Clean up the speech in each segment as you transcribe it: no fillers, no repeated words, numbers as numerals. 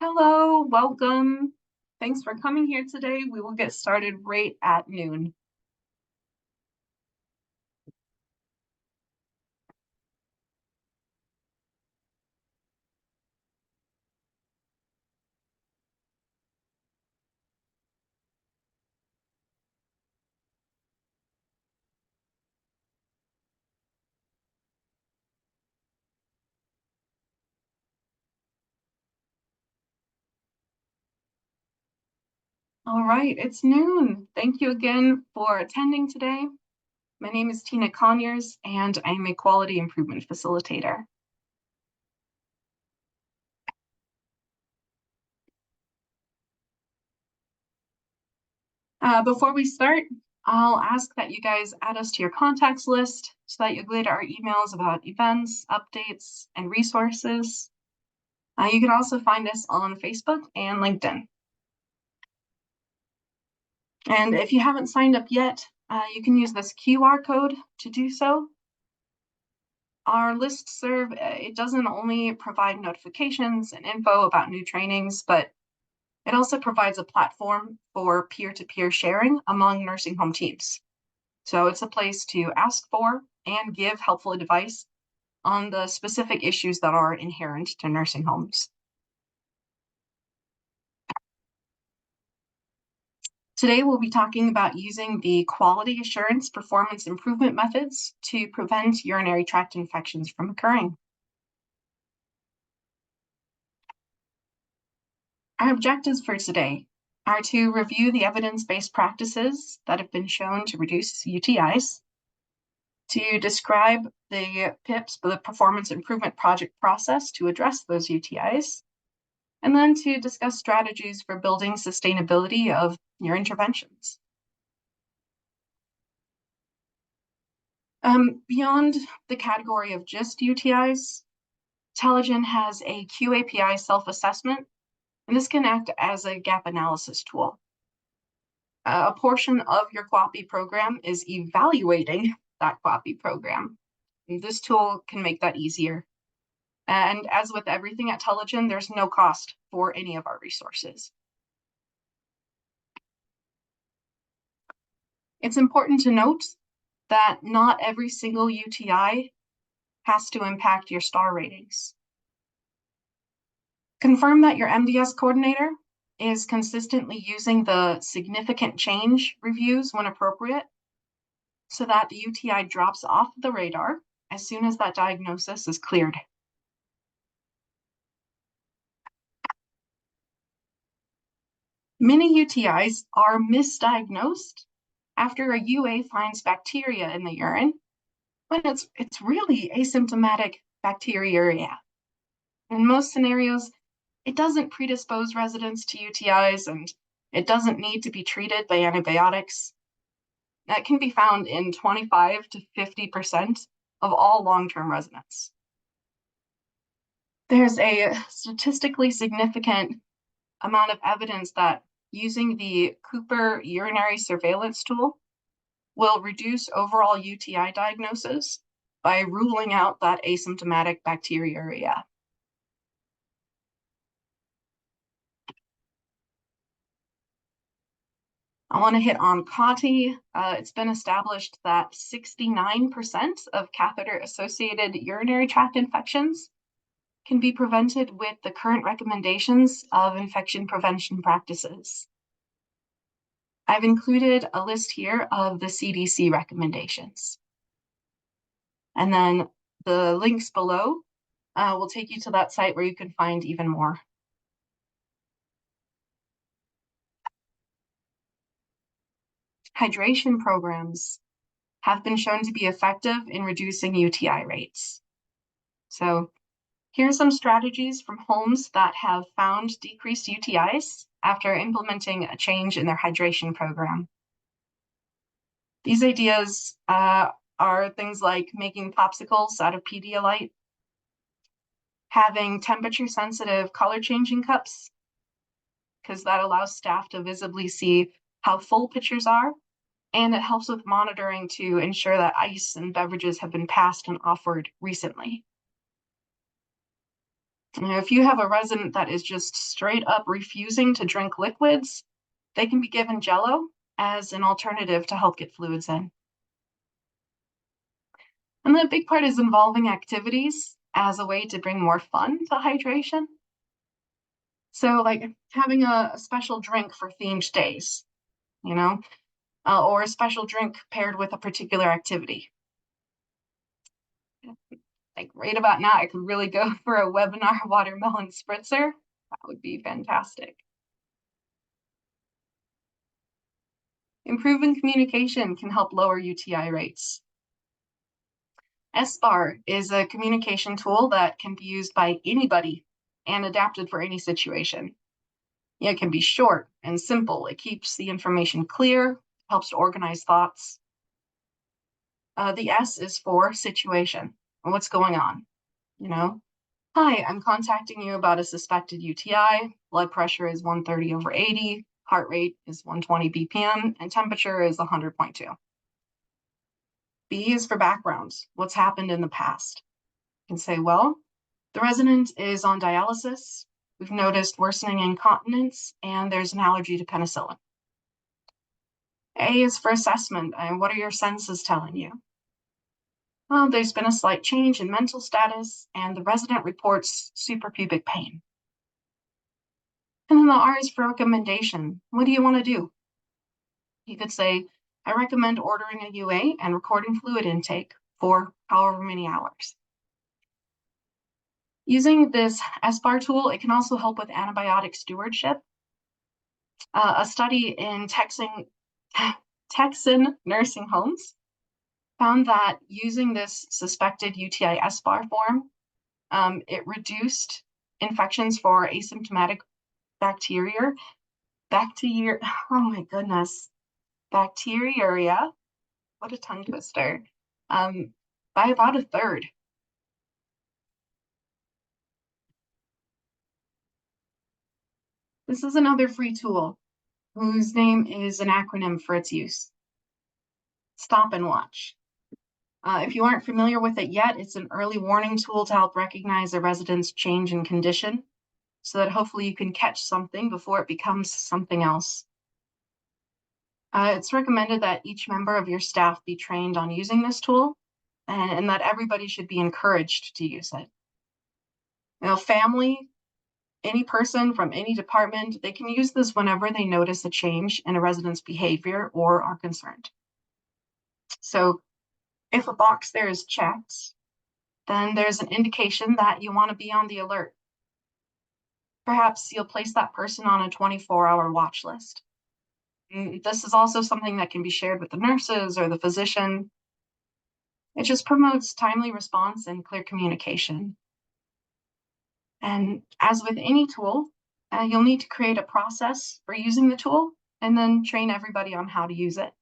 Hello, welcome. Thanks for coming here today. We will get started right at noon. All right, it's noon. Thank you again for attending today. My name is Tina Conyers, and I'm a quality improvement facilitator. Before we start, I'll ask that you guys add us to your contacts list so that you'll get our emails about events, updates, and resources. You can also find us on Facebook and LinkedIn. And if you haven't signed up yet, you can use this QR code to do so. Our listserv, it doesn't only provide notifications and info about new trainings, but it also provides a platform for peer-to-peer sharing among nursing home teams. So it's a place to ask for and give helpful advice on the specific issues that are inherent to nursing homes. Today, we'll be talking about using the quality assurance performance improvement methods to prevent urinary tract infections from occurring. Our objectives for today are to review the evidence-based practices that have been shown to reduce UTIs, to describe the PIPs, the Performance Improvement Project process to address those UTIs, and then to discuss strategies for building sustainability of your interventions. Beyond the category of just UTIs, Telegen has a QAPI self-assessment, and this can act as a gap analysis tool. A portion of your QAPI program is evaluating that QAPI program. And this tool can make that easier. And as with everything at Telegen, there's no cost for any of our resources. It's important to note that not every single UTI has to impact your star ratings. Confirm that your MDS coordinator is consistently using the significant change reviews when appropriate, so that the UTI drops off the radar as soon as that diagnosis is cleared. Many UTIs are misdiagnosed after a UA finds bacteria in the urine, when it's really asymptomatic bacteriuria. In most scenarios, it doesn't predispose residents to UTIs, and it doesn't need to be treated by antibiotics. That can be found in 25 to 50% of all long-term residents. There's a statistically significant amount of evidence that using the Cooper urinary surveillance tool will reduce overall UTI diagnosis by ruling out that asymptomatic bacteriuria. I want to hit on QAPI. It's been established that 69% of catheter-associated urinary tract infections can be prevented with the current recommendations of infection prevention practices. I've included a list here of the CDC recommendations. And then the links below will take you to that site where you can find even more. Hydration programs have been shown to be effective in reducing UTI rates. So here are some strategies from homes that have found decreased UTIs after implementing a change in their hydration program. These ideas are things like making popsicles out of Pedialyte, having temperature-sensitive color-changing cups, because that allows staff to visibly see how full pitchers are, and it helps with monitoring to ensure that ice and beverages have been passed and offered recently. If you have a resident that is just straight up refusing to drink liquids, they can be given Jello as an alternative to help get fluids in. And the big part is involving activities as a way to bring more fun to hydration. So, like having a special drink for themed days, you know, or a special drink paired with a particular activity. Like right about now, I could really go for a webinar watermelon spritzer. That would be fantastic. Improving communication can help lower UTI rates. SBAR is a communication tool that can be used by anybody and adapted for any situation. Yeah, it can be short and simple. It keeps the information clear, helps to organize thoughts. The S is for situation and what's going on. Hi, I'm contacting you about a suspected UTI. Blood pressure is 130/80, heart rate is 120 BPM, and temperature is 100.2. B is for background. What's happened in the past? You can say, well, the resident is on dialysis. We've noticed worsening incontinence, and there's an allergy to penicillin. A is for assessment. And what are your senses telling you? Well, there's been a slight change in mental status, and the resident reports suprapubic pain. And then the R is for recommendation. What do you want to do? You could say, I recommend ordering a UA and recording fluid intake for however many hours. Using this SBAR tool, it can also help with antibiotic stewardship. A study in Texan nursing homes found that using this suspected UTI SBAR form, it reduced infections for asymptomatic bacteria, oh my goodness, bacteriuria, what a tongue twister, by about a third. This is another free tool whose name is an acronym for its use. Stop and watch. If you aren't familiar with it yet, it's an early warning tool to help recognize a resident's change in condition so that hopefully you can catch something before it becomes something else. It's recommended that each member of your staff be trained on using this tool and that everybody should be encouraged to use it. Family, any person from any department, they can use this whenever they notice a change in a resident's behavior or are concerned. So if a box there is checked, then there's an indication that you want to be on the alert. Perhaps you'll place that person on a 24-hour watch list. This is also something that can be shared with the nurses or the physician. It just promotes timely response and clear communication. And as with any tool, you'll need to create a process for using the tool and then train everybody on how to use it.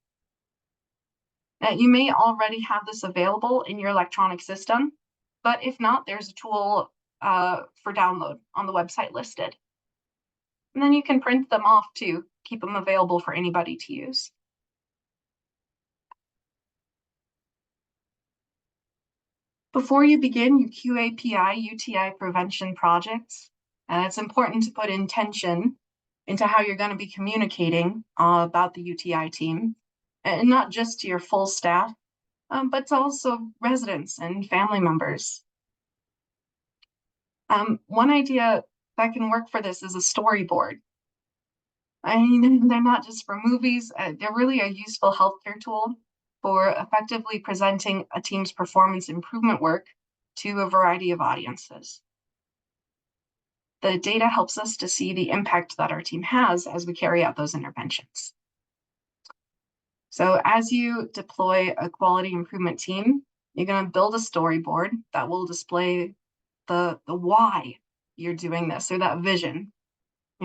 You may already have this available in your electronic system, but if not, there's a tool for download on the website listed. And then you can print them off to keep them available for anybody to use. Before you begin your QAPI UTI prevention projects, it's important to put intention into how you're going to be communicating about the UTI team, and not just to your full staff, but to also residents and family members. One idea that can work for this is a storyboard. I mean, they're not just for movies, they're really a useful healthcare tool for effectively presenting a team's performance improvement work to a variety of audiences. The data helps us to see the impact that our team has as we carry out those interventions. So as you deploy a quality improvement team, you're going to build a storyboard that will display the why you're doing this, or that vision.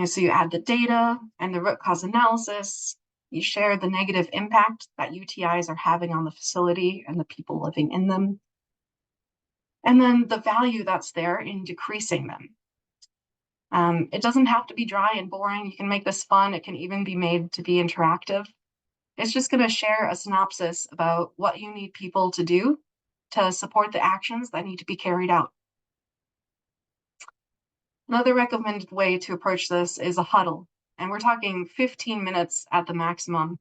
So you add the data and the root cause analysis. You share the negative impact that UTIs are having on the facility and the people living in them. And then the value that's there in decreasing them. It doesn't have to be dry and boring. You can make this fun. It can even be made to be interactive. It's just going to share a synopsis about what you need people to do to support the actions that need to be carried out. Another recommended way to approach this is a huddle, and we're talking 15 minutes at the maximum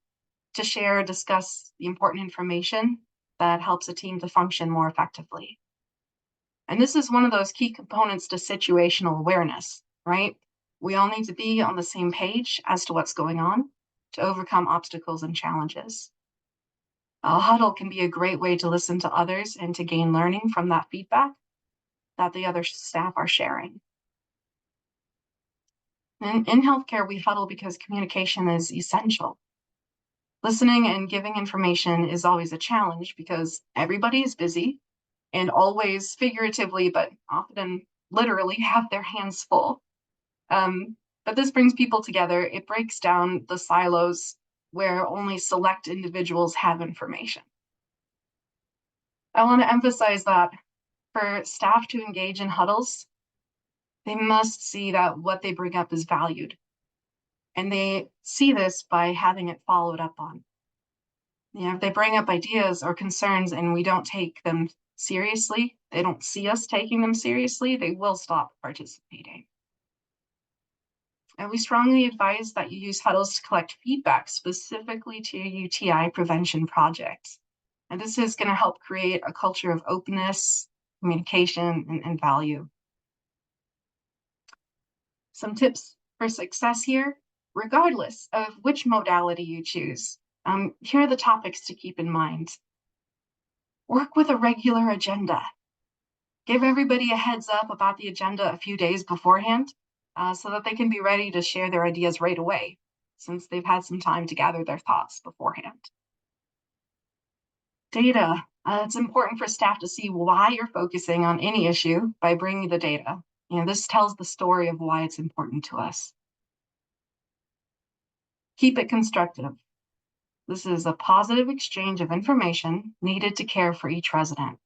to share, discuss the important information that helps a team to function more effectively. And this is one of those key components to situational awareness, right? We all need to be on the same page as to what's going on to overcome obstacles and challenges. A huddle can be a great way to listen to others and to gain learning from that feedback that the other staff are sharing. And in healthcare, we huddle because communication is essential. Listening and giving information is always a challenge because everybody is busy and always figuratively, but often literally, have their hands full. But this brings people together. It breaks down the silos where only select individuals have information. I want to emphasize that for staff to engage in huddles, they must see that what they bring up is valued. And they see this by having it followed up on. If they bring up ideas or concerns and we don't take them seriously, they don't see us taking them seriously, they will stop participating. And we strongly advise that you use huddles to collect feedback specifically to your UTI prevention projects. And this is going to help create a culture of openness, communication, and value. Some tips for success here, regardless of which modality you choose. Here are the topics to keep in mind. Work with a regular agenda. Give everybody a heads up about the agenda a few days beforehand so that they can be ready to share their ideas right away, since they've had some time to gather their thoughts beforehand. Data. It's important for staff to see why you're focusing on any issue by bringing the data. This tells the story of why it's important to us. Keep it constructive. This is a positive exchange of information needed to care for each resident.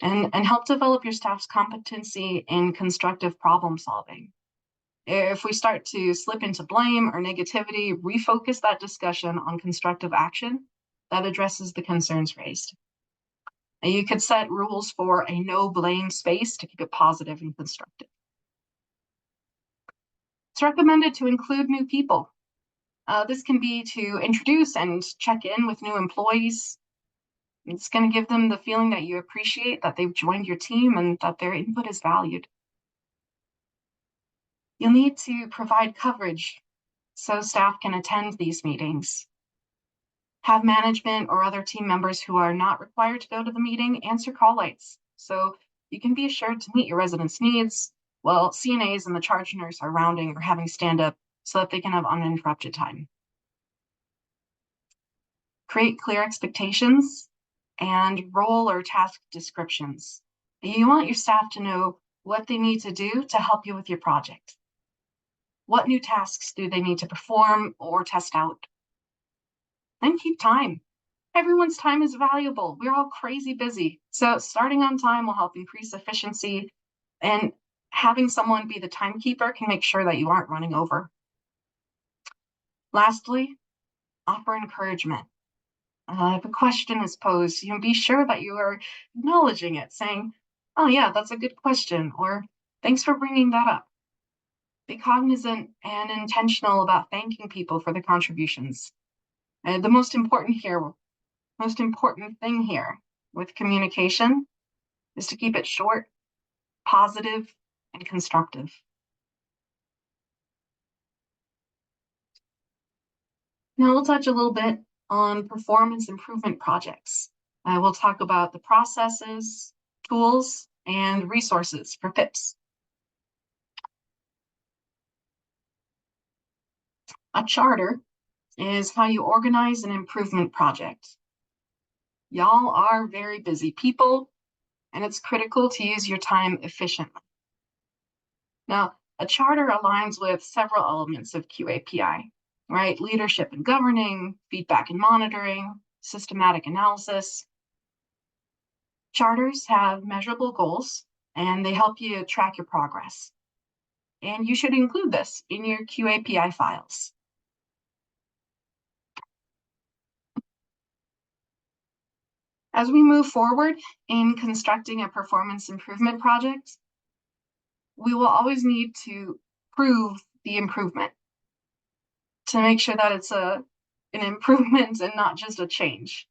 And help develop your staff's competency in constructive problem solving. If we start to slip into blame or negativity, refocus that discussion on constructive action that addresses the concerns raised. And you could set rules for a no blame space to keep it positive and constructive. It's recommended to include new people. This can be to introduce and check in with new employees. It's going to give them the feeling that you appreciate that they've joined your team and that their input is valued. You'll need to provide coverage so staff can attend these meetings. Have management or other team members who are not required to go to the meeting answer call lights so you can be assured to meet your residents' needs while CNAs and the charge nurse are rounding or having stand up so that they can have uninterrupted time. Create clear expectations and role or task descriptions. You want your staff to know what they need to do to help you with your project. What new tasks do they need to perform or test out? Then keep time. Everyone's time is valuable. We're all crazy busy. So starting on time will help increase efficiency, and having someone be the timekeeper can make sure that you aren't running over. Lastly, offer encouragement. If a question is posed, be sure that you are acknowledging it, saying, "Oh yeah, that's a good question," or "Thanks for bringing that up." Be cognizant and intentional about thanking people for their contributions. The most important thing here with communication is to keep it short, positive, and constructive. Now we'll touch a little bit on performance improvement projects. We'll talk about the processes, tools, and resources for PIPs. A charter is how you organize an improvement project. Y'all are very busy people, and it's critical to use your time efficiently. Now, a charter aligns with several elements of QAPI, right? Leadership and governing, feedback and monitoring, systematic analysis. Charters have measurable goals, and they help you track your progress. And you should include this in your QAPI files. As we move forward in constructing a performance improvement project, we will always need to prove the improvement to make sure that it's an improvement and not just a change.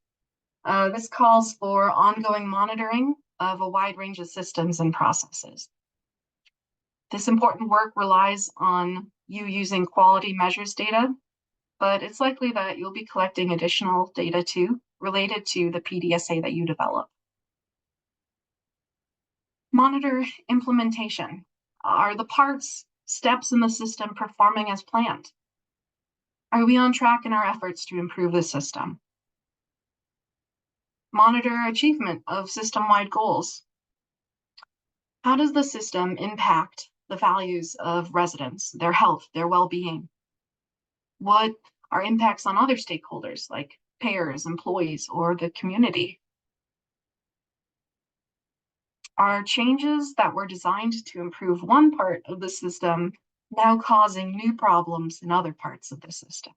This calls for ongoing monitoring of a wide range of systems and processes. This important work relies on you using quality measures data, but it's likely that you'll be collecting additional data too, related to the PDSA that you develop. Monitor implementation. Are the parts, steps in the system performing as planned? Are we on track in our efforts to improve the system? Monitor achievement of system-wide goals. How does the system impact the values of residents, their health, their well-being? What are impacts on other stakeholders like payers, employees, or the community? Are changes that were designed to improve one part of the system now causing new problems in other parts of the system?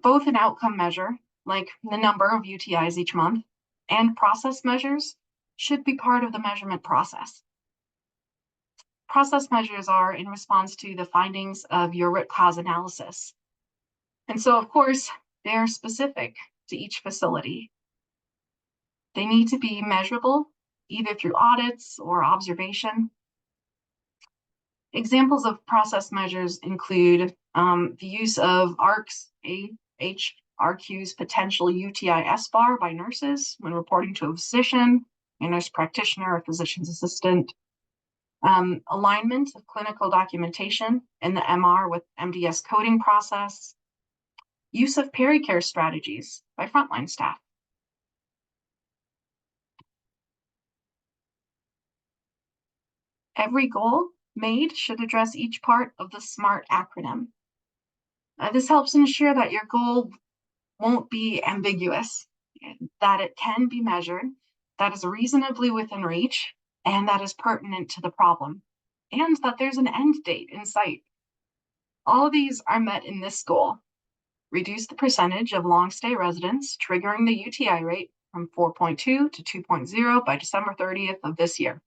Both an outcome measure, like the number of UTIs each month, and process measures should be part of the measurement process. Process measures are in response to the findings of your root cause analysis. And so, of course, they're specific to each facility. They need to be measurable, either through audits or observation. Examples of process measures include the use of AHRQ's potential UTI S-bar by nurses when reporting to a physician, a nurse practitioner, or physician's assistant. Alignment of clinical documentation in the MR with MDS coding process. Use of pericare strategies by frontline staff. Every goal made should address each part of the SMART acronym. This helps ensure that your goal won't be ambiguous, that it can be measured, that is reasonably within reach, and that is pertinent to the problem, and that there's an end date in sight. All of these are met in this goal. Reduce the percentage of long-stay residents triggering the UTI rate from 4.2 to 2.0 by December 30th of this year.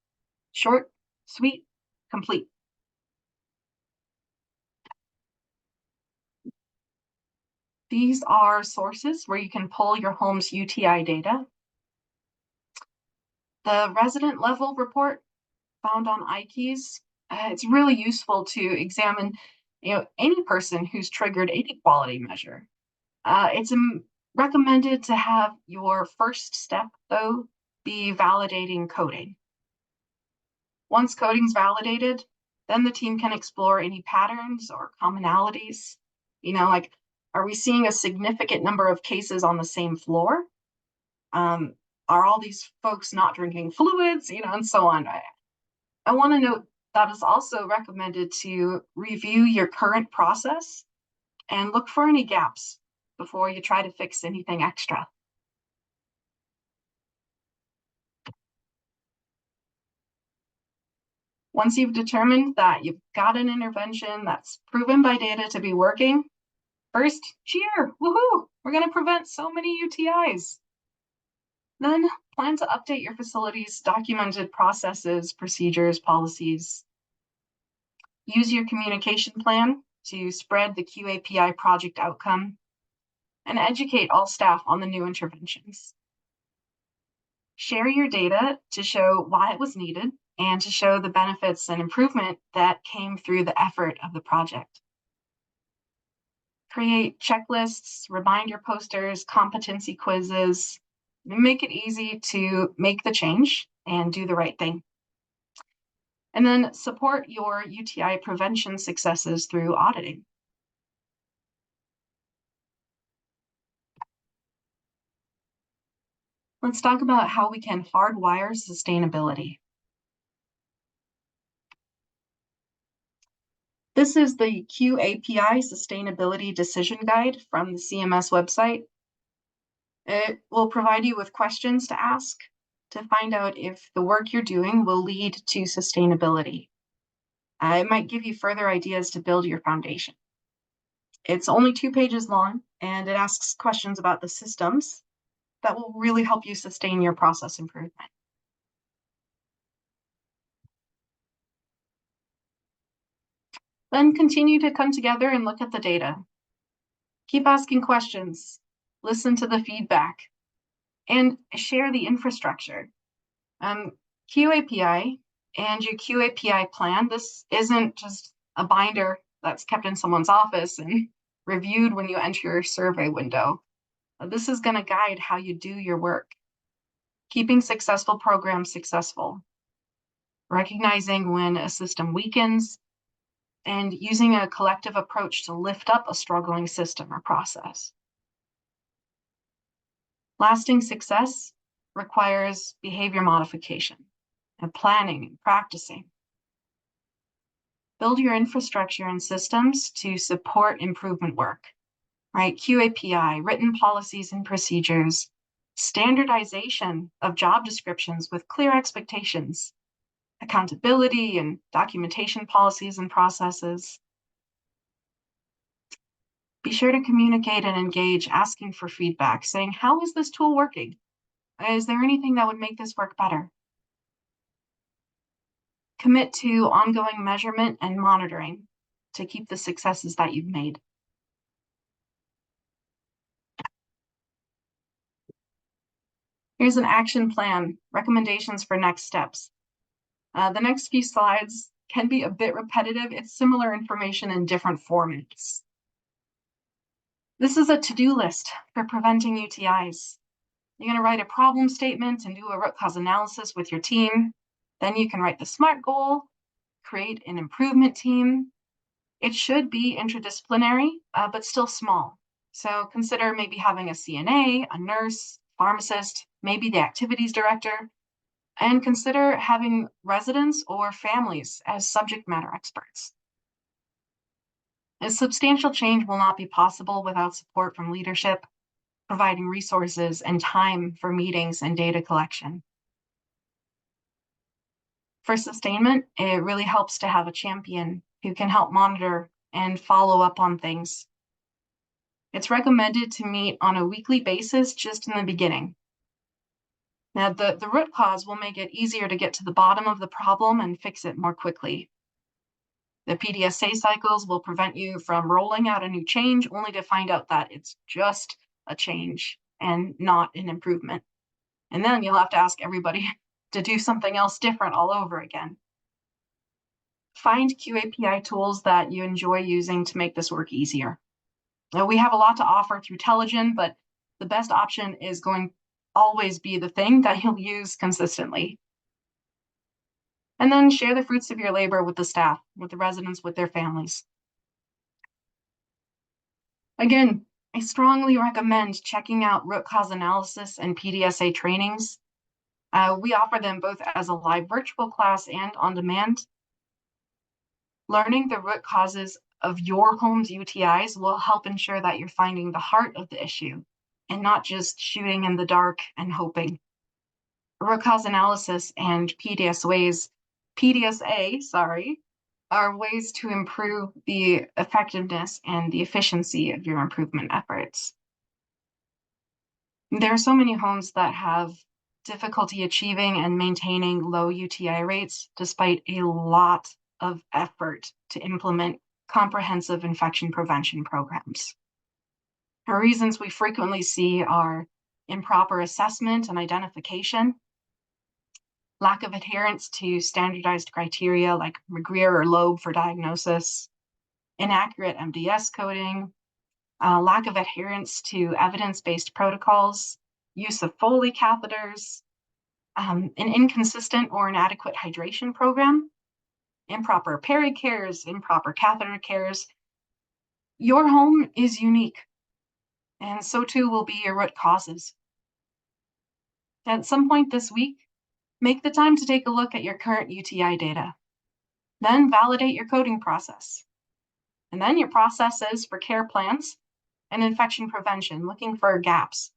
Short, sweet, complete. These are sources where you can pull your home's UTI data. The resident level report found on iKeys, it's really useful to examine any person who's triggered any quality measure. It's recommended to have your first step, though, be validating coding. Once coding's validated, then the team can explore any patterns or commonalities. Like, are we seeing a significant number of cases on the same floor? Are all these folks not drinking fluids, and so on? I want to note that it's also recommended to review your current process and look for any gaps before you try to fix anything extra. Once you've determined that you've got an intervention that's proven by data to be working, first, cheer, woohoo, we're going to prevent so many UTIs. Then plan to update your facility's documented processes, procedures, policies. Use your communication plan to spread the QAPI project outcome and educate all staff on the new interventions. Share your data to show why it was needed and to show the benefits and improvement that came through the effort of the project. Create checklists, reminder posters, competency quizzes. Make it easy to make the change and do the right thing. And then support your UTI prevention successes through auditing. Let's talk about how we can hardwire sustainability. This is the QAPI Sustainability Decision Guide from the CMS website. It will provide you with questions to ask to find out if the work you're doing will lead to sustainability. It might give you further ideas to build your foundation. It's only 2 pages long, and it asks questions about the systems that will really help you sustain your process improvement. Then continue to come together and look at the data. Keep asking questions, listen to the feedback, and share the infrastructure. QAPI and your QAPI plan, this isn't just a binder that's kept in someone's office and reviewed when you enter your survey window. This is going to guide how you do your work, keeping successful programs successful, recognizing when a system weakens, and using a collective approach to lift up a struggling system or process. Lasting success requires behavior modification and planning and practicing. Build your infrastructure and systems to support improvement work, right? QAPI, written policies and procedures, standardization of job descriptions with clear expectations, accountability and documentation policies and processes. Be sure to communicate and engage, asking for feedback, saying, how is this tool working? Is there anything that would make this work better? Commit to ongoing measurement and monitoring to keep the successes that you've made. Here's an action plan, recommendations for next steps. The next few slides can be a bit repetitive. It's similar information in different formats. This is a to-do list for preventing UTIs. You're going to write a problem statement and do a root cause analysis with your team. Then you can write the SMART goal, create an improvement team. It should be interdisciplinary, but still small. So consider maybe having a CNA, a nurse, pharmacist, maybe the activities director, and consider having residents or families as subject matter experts. A substantial change will not be possible without support from leadership, providing resources and time for meetings and data collection. For sustainment, it really helps to have a champion who can help monitor and follow up on things. It's recommended to meet on a weekly basis just in the beginning. Now, the root cause will make it easier to get to the bottom of the problem and fix it more quickly. The PDSA cycles will prevent you from rolling out a new change only to find out that it's just a change and not an improvement. And then you'll have to ask everybody to do something else different all over again. Find QAPI tools that you enjoy using to make this work easier. Now, we have a lot to offer through Telligent, but the best option is going to always be the thing that you'll use consistently. And then share the fruits of your labor with the staff, with the residents, with their families. Again, I strongly recommend checking out root cause analysis and PDSA trainings. We offer them both as a live virtual class and on demand. Learning the root causes of your home's UTIs will help ensure that you're finding the heart of the issue and not just shooting in the dark and hoping. Root cause analysis and PDSA, are ways to improve the effectiveness and the efficiency of your improvement efforts. There are so many homes that have difficulty achieving and maintaining low UTI rates despite a lot of effort to implement comprehensive infection prevention programs. The reasons we frequently see are improper assessment and identification, lack of adherence to standardized criteria like McGreer or Loeb for diagnosis, inaccurate MDS coding, lack of adherence to evidence-based protocols, use of Foley catheters, an inconsistent or inadequate hydration program, improper peri cares, improper catheter cares. Your home is unique, and so too will be your root causes. At some point this week, make the time to take a look at your current UTI data. Then validate your coding process. And then your processes for care plans and infection prevention, looking for gaps.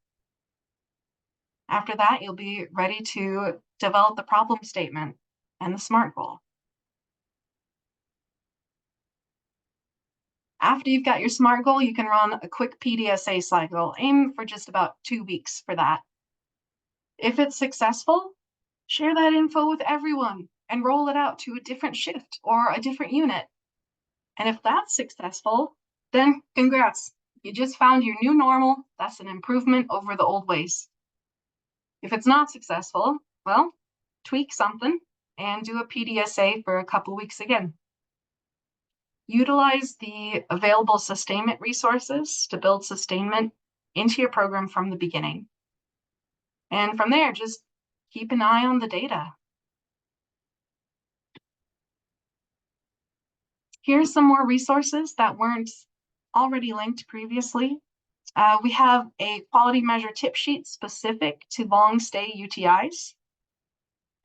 After that, you'll be ready to develop the problem statement and the SMART goal. After you've got your SMART goal, you can run a quick PDSA cycle. Aim for just about 2 weeks for that. If it's successful, share that info with everyone and roll it out to a different shift or a different unit. And if that's successful, then congrats. You just found your new normal. That's an improvement over the old ways. If it's not successful, well, tweak something and do a PDSA for a couple weeks again. Utilize the available sustainment resources to build sustainment into your program from the beginning. And from there, just keep an eye on the data. Here's some more resources that weren't already linked previously. We have a quality measure tip sheet specific to long stay UTIs,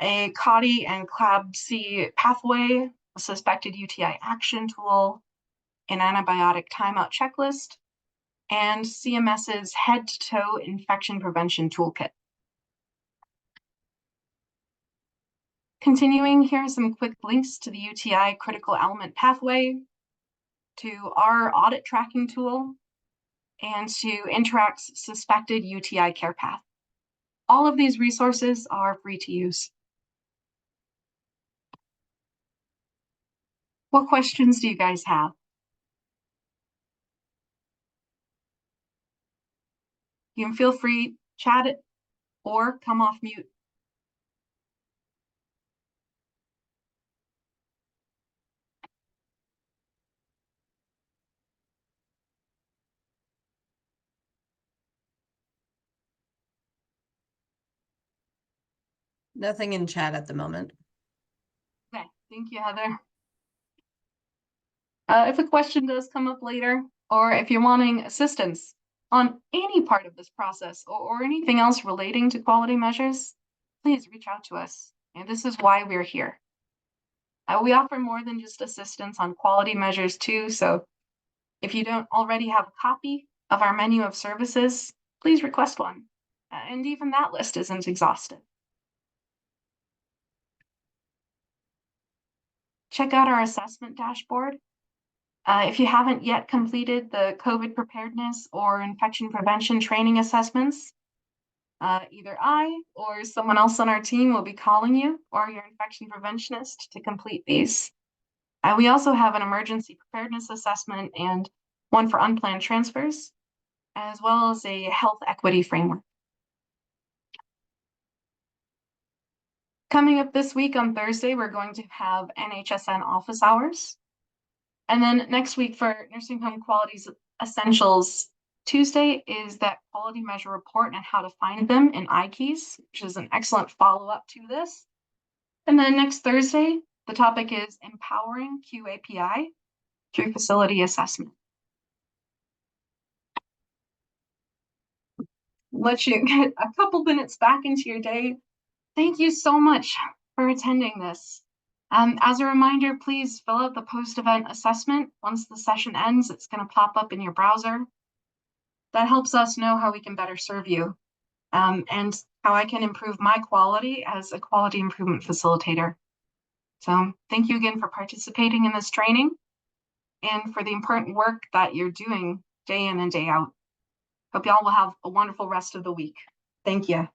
a QAPI and QAPI pathway, a suspected UTI action tool, an antibiotic timeout checklist, and CMS's head-to-toe infection prevention toolkit. Continuing, here are some quick links to the UTI critical element pathway, to our audit tracking tool, and to Interact's suspected UTI care path. All of these resources are free to use. What questions do you guys have? You can feel free, chat it, or come off mute. Nothing in chat at the moment. Okay, thank you, Heather. If a question does come up later, or if you're wanting assistance on any part of this process or anything else relating to quality measures, please reach out to us. And this is why we're here. We offer more than just assistance on quality measures too. So if you don't already have a copy of our menu of services, please request one. And even that list isn't exhaustive. Check out our assessment dashboard. If you haven't yet completed the COVID preparedness or infection prevention training assessments, either I or someone else on our team will be calling you or your infection preventionist to complete these. We also have an emergency preparedness assessment and one for unplanned transfers, as well as a health equity framework. Coming up this week on Thursday, we're going to have NHSN office hours. And then next week for Nursing Home Quality's Essentials, Tuesday is that quality measure report and how to find them in iKeys, which is an excellent follow-up to this. And then next Thursday, the topic is empowering QAPI through facility assessment. Let you get a couple minutes back into your day. Thank you so much for attending this. As a reminder, please fill out the post-event assessment. Once the session ends, it's going to pop up in your browser. That helps us know how we can better serve you and how I can improve my quality as a quality improvement facilitator. So thank you again for participating in this training and for the important work that you're doing day in and day out. Hope y'all will have a wonderful rest of the week. Thank you.